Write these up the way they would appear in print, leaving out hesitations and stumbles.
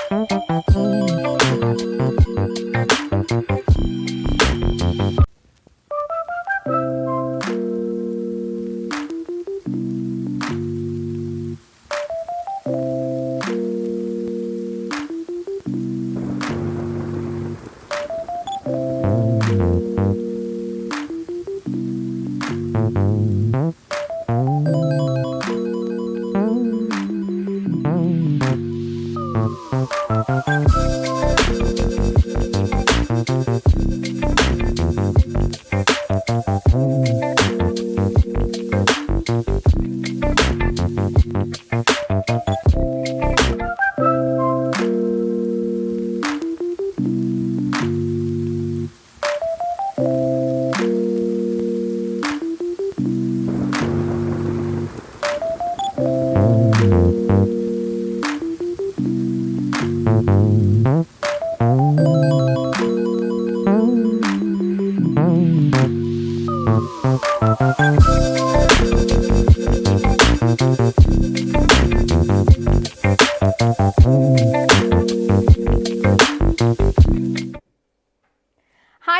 Hi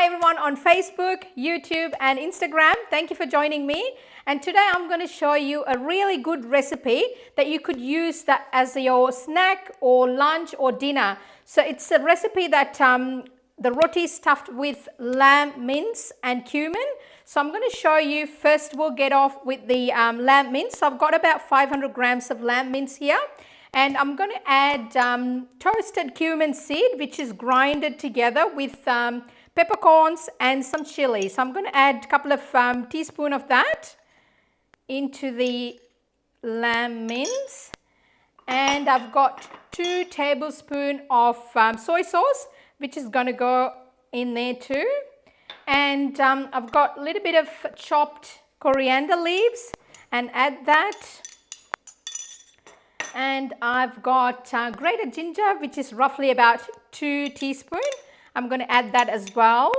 everyone on Facebook, YouTube and Instagram. Thank you for joining me. And today I'm going to show you a really good recipe that you could use that as your snack or lunch or dinner. So it's a recipe that the roti is stuffed with lamb mince and cumin. So I'm going to show you, first we'll get off with the lamb mince. So I've got about 500 grams of lamb mince here. And I'm going to add toasted cumin seed, which is grinded together with peppercorns and some chili. So I'm going to add a couple of teaspoons of that into the lamb mince. And I've got 2 tablespoons of soy sauce, which is going to go in there too. And I've got a little bit of chopped coriander leaves and add that. And I've got grated ginger, which is roughly about 2 teaspoons. I'm going to add that as well.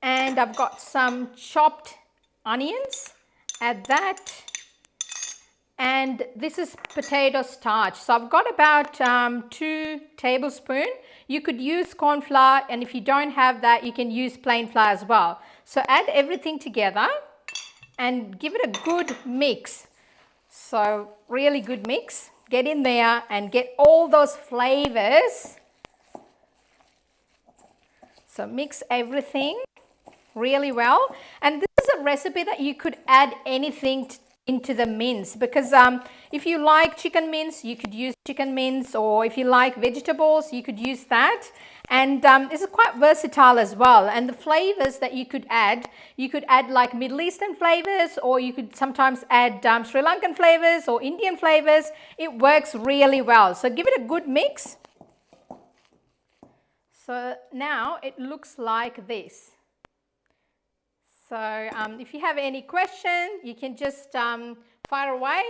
And I've got some chopped onions, add that. And this is potato starch. So I've got about 2 tablespoons. You could use corn flour, and if you don't have that, you can use plain flour as well. So add everything together and give it a good mix. So really good mix. Get in there and get all those flavors. So mix everything really well. And this is a recipe that you could add anything into the mince, because if you like chicken mince, you could use chicken mince, or if you like vegetables, you could use that. And this is quite versatile as well. And the flavors that you could add like Middle Eastern flavors, or you could sometimes add Sri Lankan flavors or Indian flavors. It works really well. So give it a good mix. So now it looks like this. So if you have any question, you can just fire away.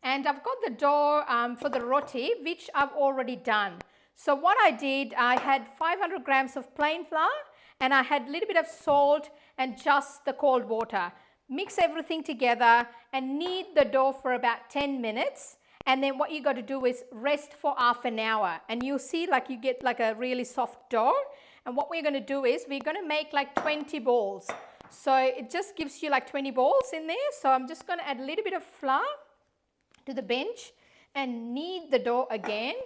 And I've got the dough for the roti, which I've already done. So what I did, I had 500 grams of plain flour, and I had a little bit of salt and just the cold water. Mix everything together and knead the dough for about 10 minutes. And then what you got to do is rest for half an hour, and you'll see like you get like a really soft dough. And what we're going to do is we're going to make like 20 balls. So it just gives you like 20 balls in there. So I'm just going to add a little bit of flour to the bench and knead the dough again.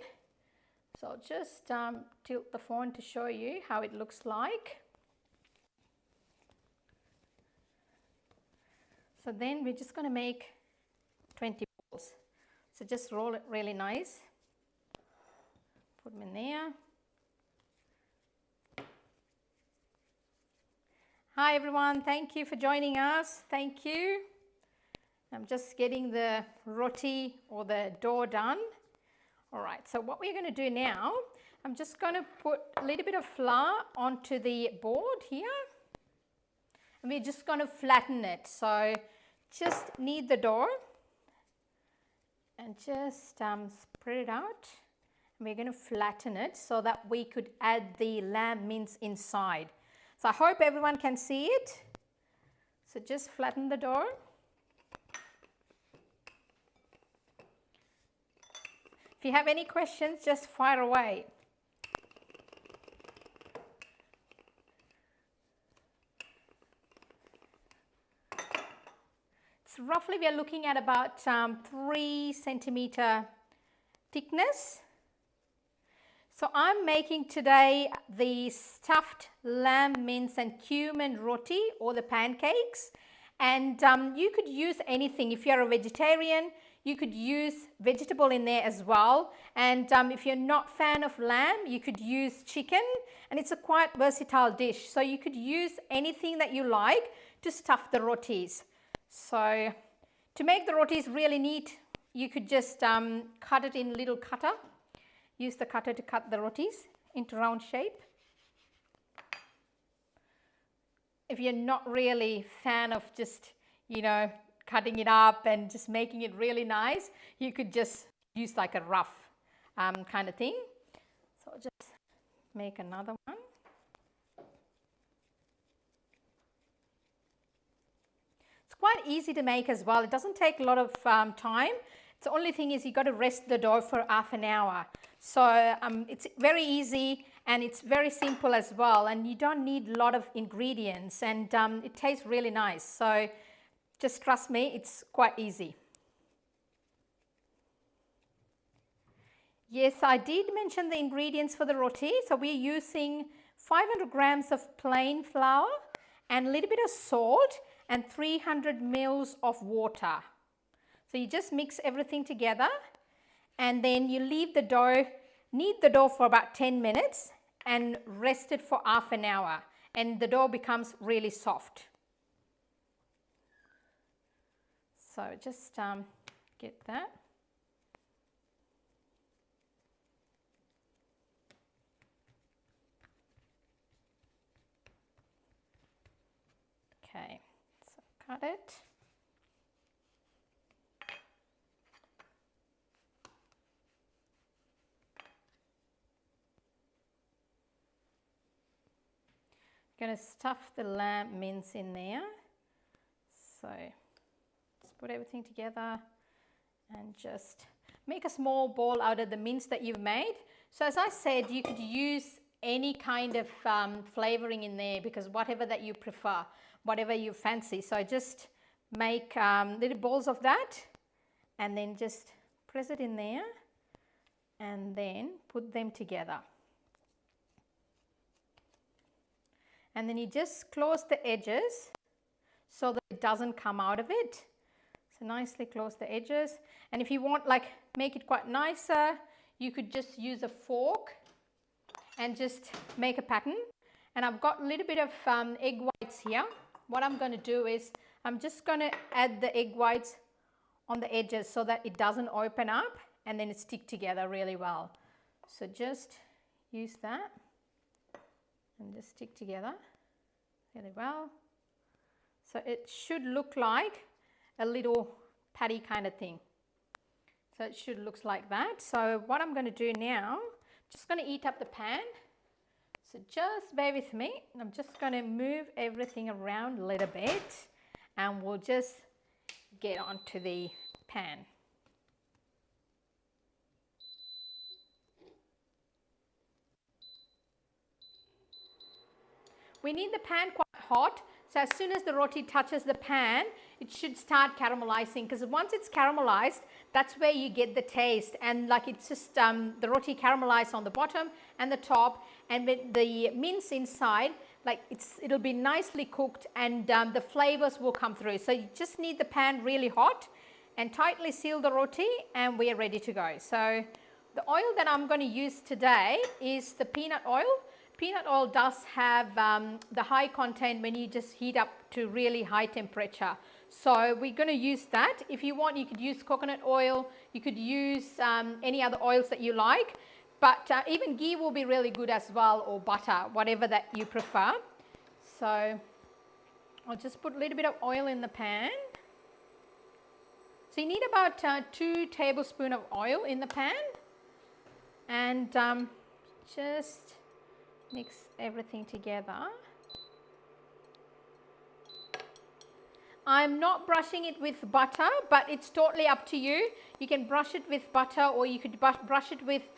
So I'll just tilt the phone to show you how it looks like. So then we're just going to make 20 balls. So just roll it really nice. Put them in there. Hi everyone, thank you for joining us. Thank you. I'm just getting the roti or the dough done. All right, so what we're going to do now, I'm just going to put a little bit of flour onto the board here. And we're just going to flatten it. So just knead the dough and just spread it out. And we're going to flatten it so that we could add the lamb mince inside. So I hope everyone can see it. So just flatten the dough. If you have any questions, just fire away. So roughly we are looking at about 3 centimeter thickness. So I'm making today the stuffed lamb mince and cumin roti, or the pancakes, and you could use anything. If you're a vegetarian, you could use vegetable in there as well, and if you're not fan of lamb, you could use chicken, and it's a quite versatile dish. So you could use anything that you like to stuff the rotis. So to make the rotis really neat, you could just cut it in little cutter. Use the cutter to cut the rotis into round shape. If you're not really fan of just, you know, cutting it up and just making it really nice, you could just use like a rough kind of thing. So I'll just make another one. It's quite easy to make as well. It doesn't take a lot of time. The only thing is you got to rest the dough for half an hour. So it's very easy and it's very simple as well, and you don't need a lot of ingredients, and it tastes really nice. So just trust me, it's quite easy. Yes, I did mention the ingredients for the roti. So we're using 500 grams of plain flour and a little bit of salt and 300 mils of water. So you just mix everything together, and then you leave the dough, knead the dough for about 10 minutes and rest it for half an hour, and the dough becomes really soft. So just get that. Okay, so cut it. Going to stuff the lamb mince in there. So just put everything together and just make a small ball out of the mince that you've made. So as I said, you could use any kind of flavoring in there, because whatever that you prefer, whatever you fancy. So just make little balls of that and then just press it in there and then put them together. And then you just close the edges so that it doesn't come out of it. So nicely close the edges. And if you want, like, make it quite nicer, you could just use a fork and just make a pattern. And I've got a little bit of egg whites here. What I'm going to do is I'm just going to add the egg whites on the edges so that it doesn't open up and then it stick together really well. So just use that and just stick together really well. So it should look like a little patty kind of thing. So it should look like that. So what I'm going to do now, just going to heat up the pan. So just bear with me. I'm just going to move everything around a little bit and we'll just get onto the pan. We need the pan quite hot, so as soon as the roti touches the pan, it should start caramelizing, because once it's caramelized, that's where you get the taste, and like it's just the roti caramelized on the bottom and the top, and with the mince inside, like it'll be nicely cooked, and the flavors will come through. So you just need the pan really hot and tightly seal the roti, and we are ready to go. So the oil that I'm going to use today is the peanut oil. Peanut oil does have the high content when you just heat up to really high temperature. So we're going to use that. If you want, you could use coconut oil. You could use any other oils that you like. But even ghee will be really good as well, or butter, whatever that you prefer. So I'll just put a little bit of oil in the pan. So you need about 2 tablespoons of oil in the pan. And just mix everything together. I'm not brushing it with butter, but it's totally up to you. You can brush it with butter, or you could brush it with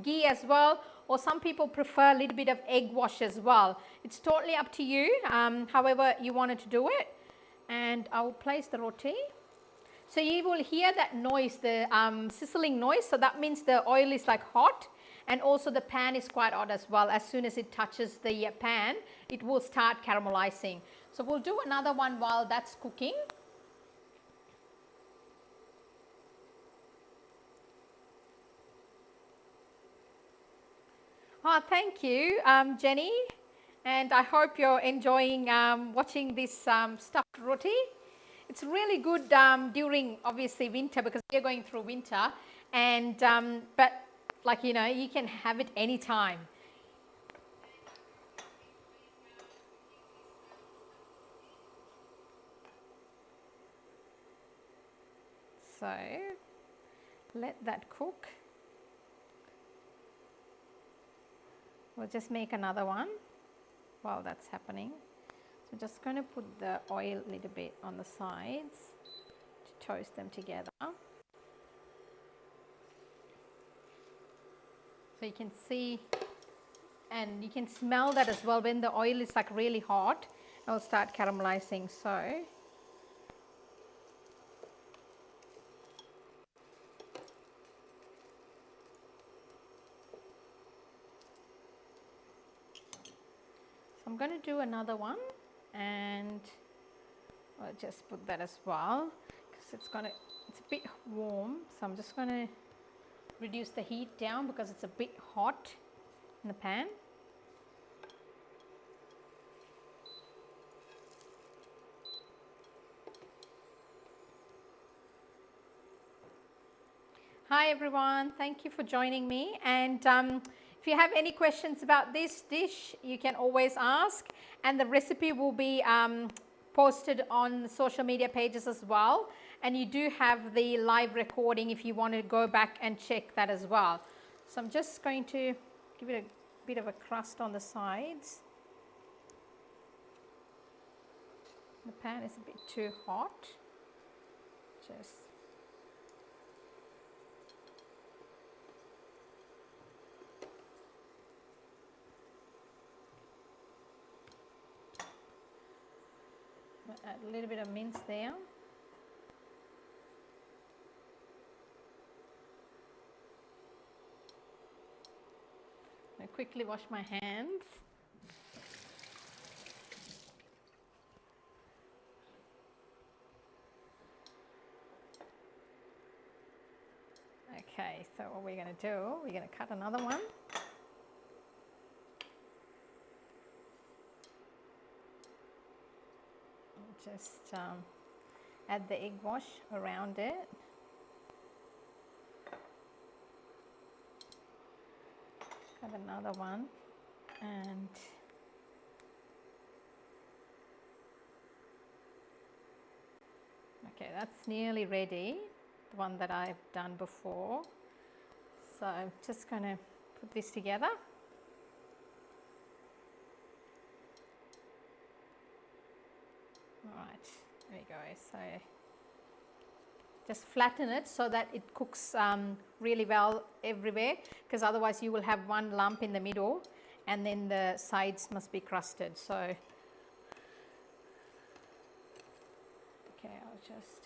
ghee as well, or some people prefer a little bit of egg wash as well. It's totally up to you, however you wanted to do it. And I will place the roti. So you will hear that noise, the sizzling noise. So that means the oil is like hot, and also the pan is quite hot as well. As soon as it touches the pan, it will start caramelizing. So we'll do another one while that's cooking. Oh, thank you, Jenny. And I hope you're enjoying watching this stuffed roti. It's really good during obviously winter, because we're going through winter, and but like, you know, you can have it anytime. So let that cook. We'll just make another one while that's happening. So just going to put the oil a little bit on the sides to toast them together. So you can see, and you can smell that as well. When the oil is like really hot, it will start caramelizing. So I'm going to do another one, and I'll just put that as well, because it's a bit warm. So I'm just going to reduce the heat down because it's a bit hot in the pan. Hi everyone, thank you for joining me, and if you have any questions about this dish, you can always ask, and the recipe will be posted on social media pages as well, and you do have the live recording if you want to go back and check that as well. So I'm just going to give it a bit of a crust on the sides. The pan is a bit too hot. Just add a little bit of mince there. I quickly wash my hands. Okay, so what we're going to do, we're going to cut another one. Just add the egg wash around it. Cut another one, and okay, that's nearly ready, the one that I've done before. So I'm just going to put this together. Alright, there we go. So just flatten it so that it cooks really well everywhere, because otherwise you will have one lump in the middle and then the sides must be crusted. So okay, I'll just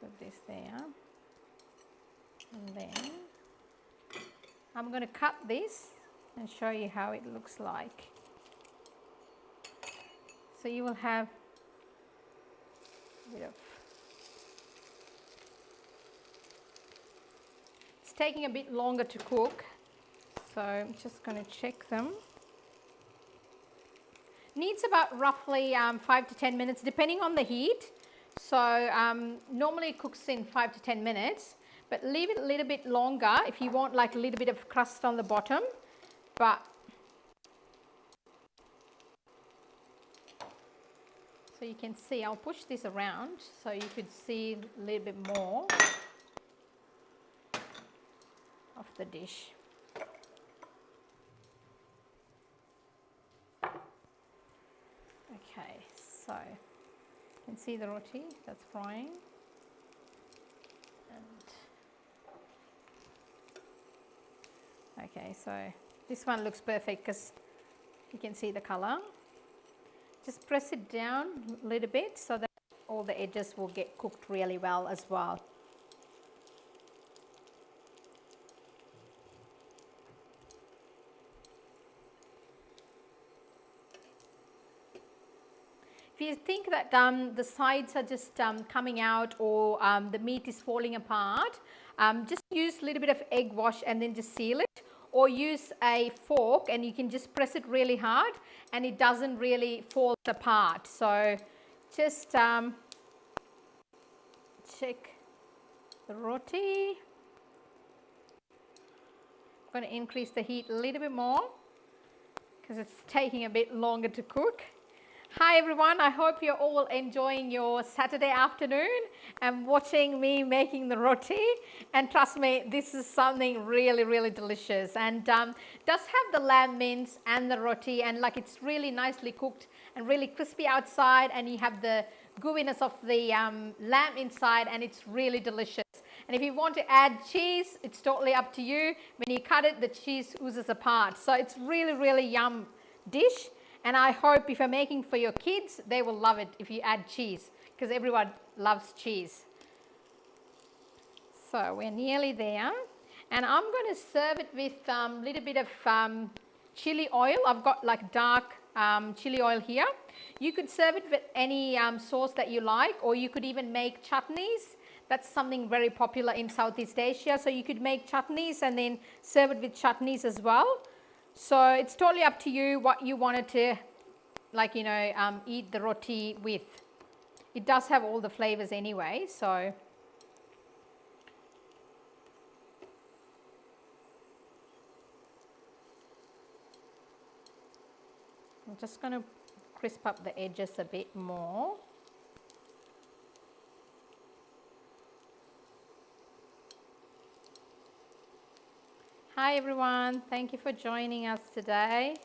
put this there, and then I'm going to cut this and show you how it looks like. So you will have a bit of, it's taking a bit longer to cook, so I'm just going to check them. Needs about roughly 5 to 10 minutes depending on the heat. So normally it cooks in 5 to 10 minutes, but leave it a little bit longer if you want like a little bit of crust on the bottom. But so you can see, I'll push this around so you could see a little bit more of the dish. Okay, so see the roti that's frying. Okay, so this one looks perfect because you can see the color. Just press it down a little bit so that all the edges will get cooked really well as well. If you think that the sides are just coming out or the meat is falling apart, just use a little bit of egg wash and then just seal it, or use a fork and you can just press it really hard and it doesn't really fall apart. So just check the roti. I'm going to increase the heat a little bit more because it's taking a bit longer to cook. Hi everyone, I hope you're all enjoying your Saturday afternoon and watching me making the roti, and trust me, this is something really delicious, and does have the lamb mince and the roti, and like it's really nicely cooked and really crispy outside, and you have the gooiness of the lamb inside, and it's really delicious. And if you want to add cheese, it's totally up to you. When you cut it, the cheese oozes apart, so it's really yum dish. And I hope if you're making for your kids, they will love it if you add cheese, because everyone loves cheese. So we're nearly there. And I'm going to serve it with a little bit of chili oil. I've got like dark chili oil here. You could serve it with any sauce that you like, or you could even make chutneys. That's something very popular in Southeast Asia. So you could make chutneys and then serve it with chutneys as well. So it's totally up to you what you wanted to, like, you know, eat the roti with. It does have all the flavors anyway, so. I'm just going to crisp up the edges a bit more. Hi everyone, thank you for joining us today.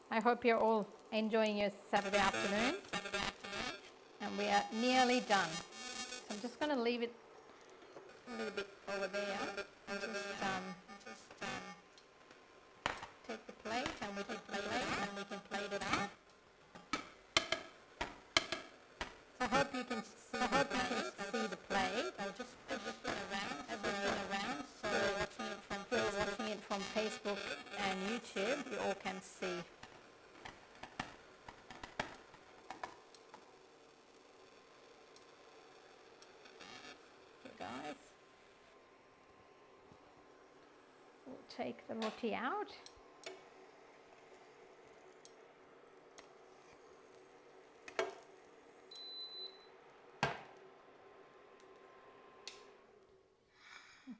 I hope you're all enjoying your Saturday afternoon, and we are nearly done. So I'm just going to leave it a little bit over there and just take the plate and we can plate it out. So I hope you can see the plate. I'll just push it around so watching it from Facebook and YouTube, you all can see. Okay guys, we'll take the roti out.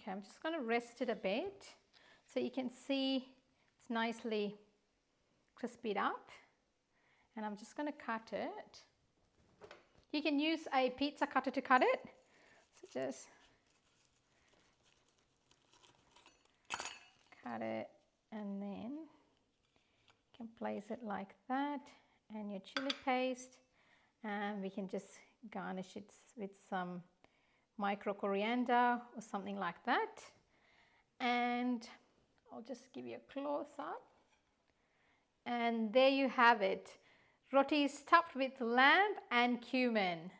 Okay, I'm just going to rest it a bit so you can see it's nicely crispied up, and I'm just going to cut it. You can use a pizza cutter to cut it, so just cut it and then you can place it like that, and your chili paste, and we can just garnish it with some micro coriander or something like that. And I'll just give you a close up, and there you have it, roti stuffed with lamb and cumin.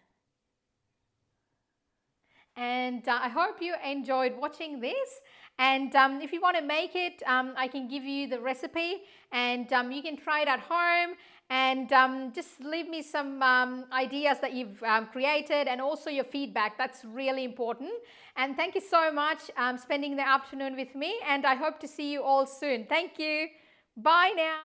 And I hope you enjoyed watching this, and if you want to make it, I can give you the recipe, and you can try it at home, and just leave me some ideas that you've created, and also your feedback. That's really important. And thank you so much spending the afternoon with me, and I hope to see you all soon. Thank you. Bye now.